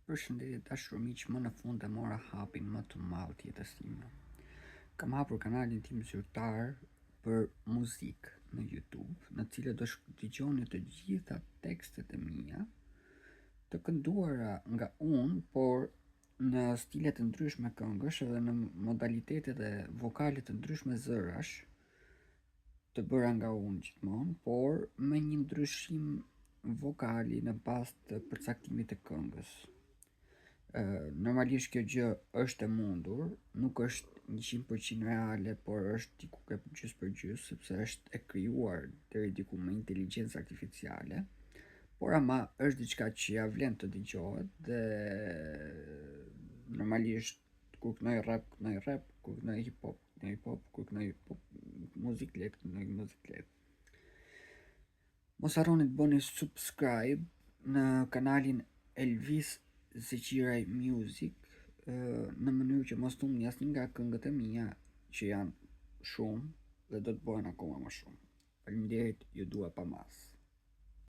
Përshëndetje dashur miq, më në fund e mora hapin më të madh të jetës time. Kam hapur kanalin tim zyrtar për muzikë në YouTube, në cilët do dëgjoni të gjitha tekstet e mia, të kënduara nga unë, por në stile të ndryshme këngësh edhe në modalitete dhe vokale të ndryshme zërash, të bëra nga unë gjithmonë, por me një ndryshim vokali në bazë të përcaktimit të këngës. Normalisht kjo gjë është e mundur, nuk është 100% reale, por është diku ke gjys për gjys, sepse është e krijuar deri diku me inteligjencë artificiale, por ama është diçka që ja vlen të dëgjohet dhe normalisht kur kënoj rap, kur kënoj hip hop, kur kënoj muzikë lehtë, kënoj muzikë lehtë. Mos harroni të bëni subscribe në kanalin Elvis Zeqiraj Music, në mënyrë që mos tumbni asnjë nga këngët e mia që janë shumë dhe do të bëhen akoma më shumë. Faleminderit, ju dua pa mas.